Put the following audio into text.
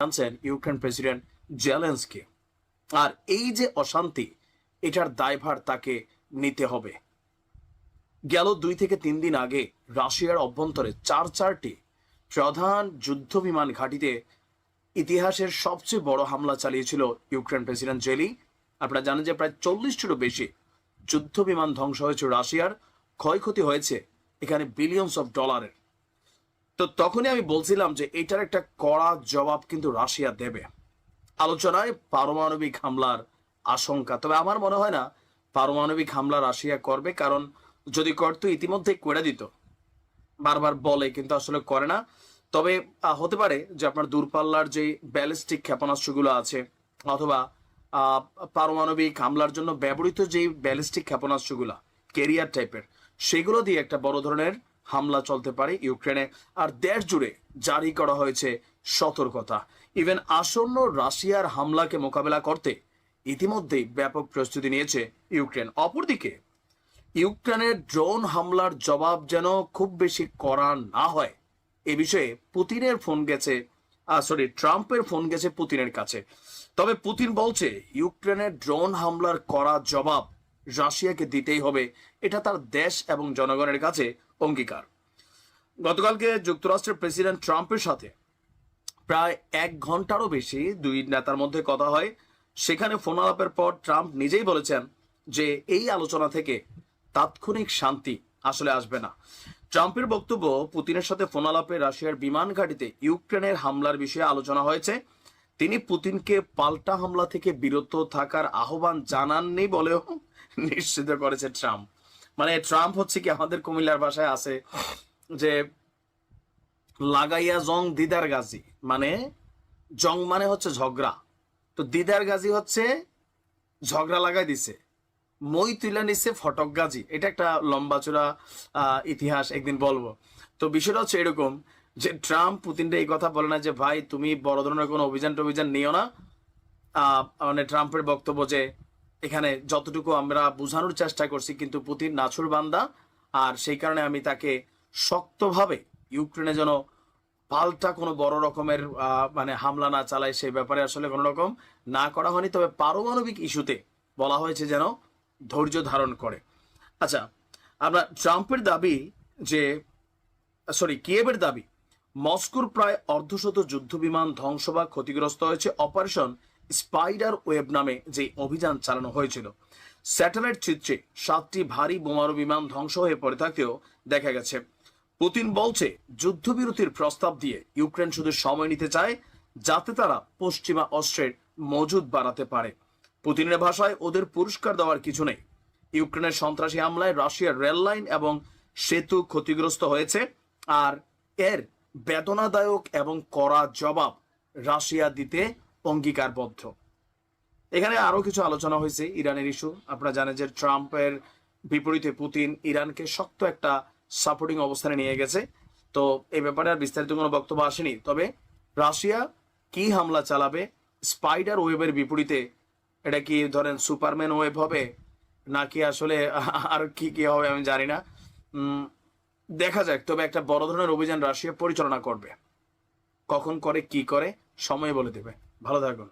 জানছেন Ukraine president Zelensky. আর এই যে অশান্তি, এটার দায়ভার তাকে নিতে হবে। গেল 2 থেকে 3 দিন আগে রাশিয়ার অভ্যন্তরে চারটি প্রধান যুদ্ধ বিমান ঘাঁটিতে ইতিহাসের সবচেয়ে বড় হামলা চালিয়েছিল ইউক্রেন প্রেসিডেন্ট জেলি। আপনারা জানেন যে প্রায় 40টিরও বেশি যুদ্ধ বিমান ধ্বংস হয়েছে রাশিয়ার, ক্ষয়ক্ষতি হয়েছে এখানে বিলিয়নস অফ ডলারের। তো তখনই আমি বলছিলাম যে এটার একটা কড়া জবাব কিন্তু রাশিয়া দেবে। আলোচনায় পারমাণবিক হামলার আশঙ্কা, তবে আমার মনে হয় না পারমাণবিক হামলা রাশিয়া করবে, কারণ যদি করতো ইতিমধ্যে করে দিত। বারবার বলে কিন্তু আসলে করে না। তবে হতে পারে যে আপনার দূরপাল্লার যে ব্যালিস্টিক ক্ষেপণাস্ত্রগুলো আছে, অথবা পারমাণবিক হামলার জন্য ব্যবহৃত যে ব্যালিস্টিক ক্ষেপণাস্ত্রগুলো ক্যারিয়ার টাইপের, সেগুলো দিয়ে একটা বড় ধরনের হামলা চলতে পারে ইউক্রেনে। আর দেশ জুড়ে জারি করা হয়েছে সতর্কতা। ইভেন আসন্ন রাশিয়ার হামলাকে মোকাবেলা করতে ইতিমধ্যেই ব্যাপক প্রস্তুতি নিয়েছে ইউক্রেন। অপরদিকে ইউক্রেনের ড্রোন হামলার জবাব যেন খুব বেশি কড়া না হয়, এ বিষয়ে পুতিনের ফোন গেছে, ট্রাম্পের ফোন গেছে পুতিনের কাছে। তবে পুতিন বলছে ইউক্রেনের ড্রোন হামলার কড়া জবাব রাশিয়াকে দিতেই হবে, এটা তার দেশ এবং জনগণের কাছে অঙ্গীকার। গতকালকে যুক্তরাষ্ট্রের প্রেসিডেন্ট ট্রাম্পের সাথে প্রায় 1 ঘন্টারও বেশি দুই নেতার মধ্যে কথা হয়। সেখানে ফোন আলাপের পর ট্রাম্প নিজেই বলেছেন যে এই আলোচনা থেকে তাৎক্ষণিক শান্তি আসলে আসবে না। ট্রাম্পের বক্তব্য, পুতিনের সাথে ফোন আলাপে রাশিয়ার বিমান ঘাঁটিতে ইউক্রেনের হামলার বিষয়ে আলোচনা হয়েছে। তিনি পুতিনকে পাল্টা হামলা থেকে বিরত থাকার আহ্বান জানাননি বলেও নিশ্চিত করেছে ট্রাম্প। মানে ট্রাম্প হচ্ছে কি, আমাদের কুমিল্লার ভাষায় আছে যে লাগাইয়া জং দিদার গাজী, মানে জং মানে হচ্ছে ঝগড়া, তো দিদার গাজী হচ্ছে ঝগড়া লাগাই দিছে, মই তুলে নিচ্ছে ফটক গাজী। এটা একটা লম্বা চূড়া ইতিহাস, একদিন বলবো। তো বিষয়টা হচ্ছে এরকম যে ট্রাম্প পুতিনটা এই কথা বলে না যে ভাই তুমি বড় ধরনের কোনো অভিযান নিও না। মানে ট্রাম্পের বক্তব্য যে এখানে যতটুকু আমরা বোঝানোর চেষ্টা করছি, কিন্তু পুতিন নাছুর বান্দা, আর সেই কারণে আমি তাকে শক্তভাবে ইউক্রেনে যেন পাল্টা কোনো বড় রকমের মানে হামলা না চালায়, সেই ব্যাপারে আসলে কোনো রকম না করা হয়নি। তবে পারমাণবিক ইস্যুতে বলা হয়েছে যেন ধৈর্য ধারণ করে। আচ্ছা, আমরা ট্রাম্পের দাবি যে কিয়েভের দাবি মস্কোর প্রায় অর্ধশত যুদ্ধ বিমান ধ্বংস বা ক্ষতিগ্রস্ত হয়েছে অপারেশন স্পাইডার ওয়েব নামে যে অভিযান চালানো হয়েছিল। স্যাটেলাইট চিত্রে 7টি ভারী বোমারু বিমান ধ্বংস হয়ে পড়ে থাকতেও দেখা গেছে। পুতিন বলছে যুদ্ধবিরতির প্রস্তাব দিয়ে ইউক্রেন শুধু সময় নিতে চায় যাতে তারা পশ্চিমা অস্ত্রের মজুদ বাড়াতে পারে। পুতিনের ভাষায় ওদের পুরস্কার দেওয়ার কিছু নেই। ইউক্রেনের সন্ত্রাসী হামলায় রাশিয়ার রেল লাইন এবং সেতু ক্ষতিগ্রস্ত হয়েছে, আর এর বেদনাদায়ক এবং কড়া জবাব রাশিয়া দিতে অঙ্গীকারবদ্ধ। এখানে আরো কিছু আলোচনা হয়েছে ইরানের ইস্যু। আপনারা জানেন যে ট্রাম্পের বিপরীতে পুতিন ইরানকে শক্ত একটা সাপোর্টিং অবস্থানে নিয়ে গেছে। তো এই ব্যাপারে আর বিস্তারিত কোনো বক্তব্য আসেনি। তবে রাশিয়া কি হামলা চালাবে স্পাইডার ওয়েবের বিপরীতে, এটা কি ধরেন সুপারম্যান ওয়েব হবে নাকি আসলে আর কি কি হবে আমি জানি না, দেখা যাক। তবে একটা বড় ধরনের অভিযান রাশিয়া পরিচালনা করবে, কখন করে কি করে সময় বলে দেবে। ভালো থাকুন।